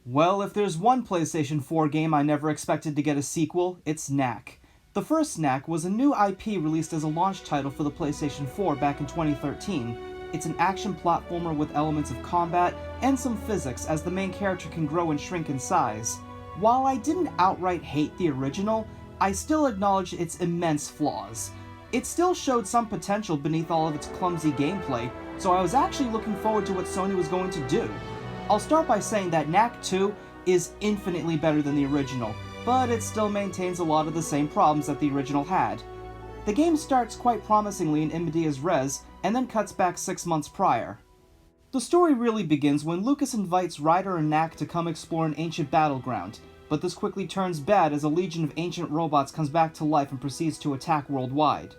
Well, if there's one PlayStation 4 game I never expected to get a sequel, it's Knack. The first Knack was a new IP released as a launch title for the PlayStation 4 back in 2013. It's an action platformer with elements of combat and some physics as the main character can grow and shrink in size. While I didn't outright hate the original, I still acknowledged its immense flaws. It still showed some potential beneath all of its clumsy gameplay, so I was actually looking forward to what Sony was going to do. I'll start by saying that Knack 2 is infinitely better than the original, but it still maintains a lot of the same problems that the original had. The game starts quite promisingly in Imedia's Res, and then cuts back 6 months prior. The story really begins when Lucas invites Ryder and Knack to come explore an ancient battleground, but this quickly turns bad as a legion of ancient robots comes back to life and proceeds to attack worldwide.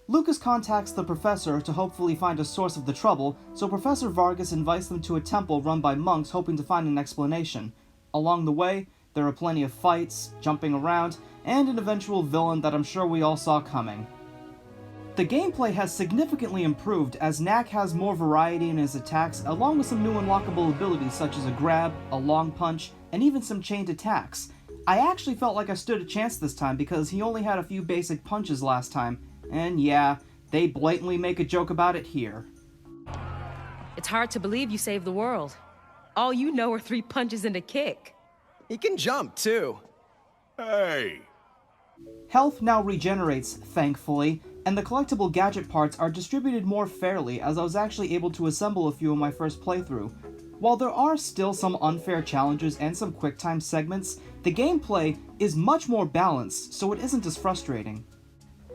Lucas contacts the professor to hopefully find a source of the trouble, so Professor Vargas invites them to a temple run by monks hoping to find an explanation. Along the way, there are plenty of fights, jumping around, and an eventual villain that I'm sure we all saw coming. The gameplay has significantly improved as Knack has more variety in his attacks along with some new unlockable abilities such as a grab, a long punch, and even some chained attacks. I actually felt like I stood a chance this time because he only had a few basic punches last time, and yeah, they blatantly make a joke about it here. It's hard to believe you saved the world. All you know are 3 punches and a kick. He can jump, too. Hey! Health now regenerates, thankfully, and the collectible gadget parts are distributed more fairly as I was actually able to assemble a few in my first playthrough. While there are still some unfair challenges and some quick-time segments, the gameplay is much more balanced, so it isn't as frustrating.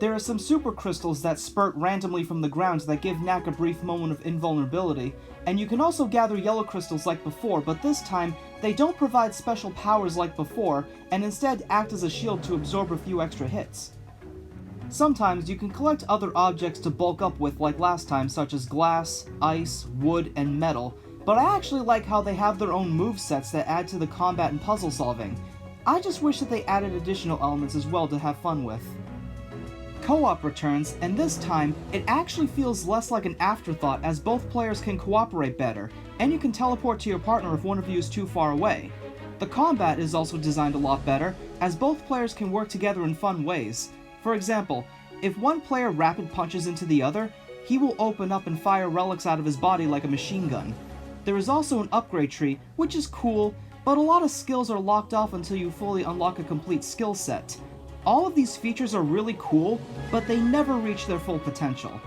There are some super crystals that spurt randomly from the ground that give Knack a brief moment of invulnerability, and you can also gather yellow crystals like before, but this time, they don't provide special powers like before, and instead act as a shield to absorb a few extra hits. Sometimes you can collect other objects to bulk up with like last time, such as glass, ice, wood, and metal, but I actually like how they have their own movesets that add to the combat and puzzle solving. I just wish that they added additional elements as well to have fun with. Co-op returns, and this time, it actually feels less like an afterthought as both players can cooperate better, and you can teleport to your partner if one of you is too far away. The combat is also designed a lot better, as both players can work together in fun ways. For example, if one player rapid punches into the other, he will open up and fire relics out of his body like a machine gun. There is also an upgrade tree, which is cool, but a lot of skills are locked off until you fully unlock a complete skill set. All of these features are really cool, but they never reach their full potential.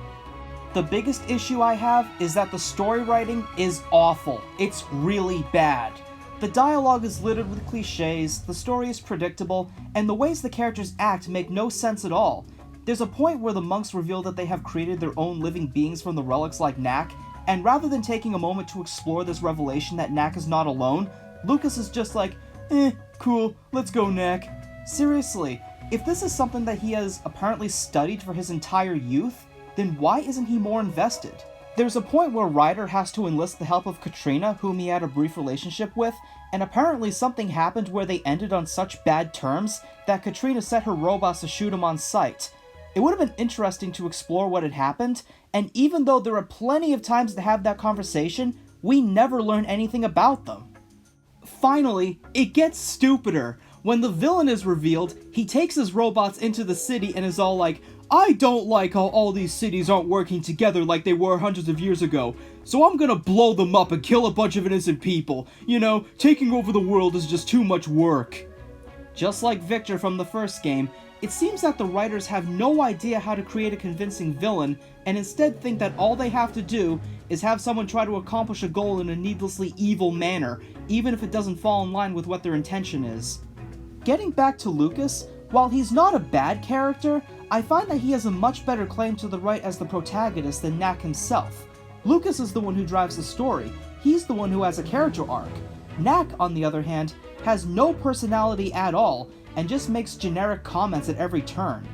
The biggest issue I have is that the story writing is awful. It's really bad. The dialogue is littered with cliches, the story is predictable, and the ways the characters act make no sense at all. There's a point where the monks reveal that they have created their own living beings from the relics like Knack, and rather than taking a moment to explore this revelation that Knack is not alone, Lucas is just like, cool, let's go Knack. Seriously, if this is something that he has apparently studied for his entire youth, then why isn't he more invested? There's a point where Ryder has to enlist the help of Katrina, whom he had a brief relationship with, and apparently something happened where they ended on such bad terms that Katrina set her robots to shoot him on sight. It would have been interesting to explore what had happened, and even though there are plenty of times to have that conversation, we never learn anything about them. Finally, it gets stupider. When the villain is revealed, he takes his robots into the city and is all like, I don't like how all these cities aren't working together like they were hundreds of years ago, so I'm gonna blow them up and kill a bunch of innocent people. You know, taking over the world is just too much work. Just like Victor from the first game, it seems that the writers have no idea how to create a convincing villain, and instead think that all they have to do is have someone try to accomplish a goal in a needlessly evil manner, even if it doesn't fall in line with what their intention is. Getting back to Lucas, while he's not a bad character, I find that he has a much better claim to the right as the protagonist than Knack himself. Lucas is the one who drives the story, he's the one who has a character arc. Knack, on the other hand, has no personality at all, and just makes generic comments at every turn.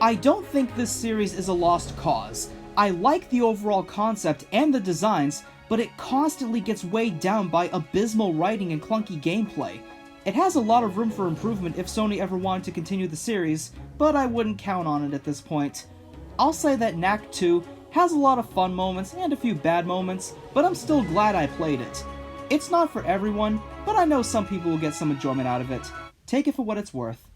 I don't think this series is a lost cause. I like the overall concept and the designs, but it constantly gets weighed down by abysmal writing and clunky gameplay. It has a lot of room for improvement if Sony ever wanted to continue the series, but I wouldn't count on it at this point. I'll say that Knack 2 has a lot of fun moments and a few bad moments, but I'm still glad I played it. It's not for everyone, but I know some people will get some enjoyment out of it. Take it for what it's worth.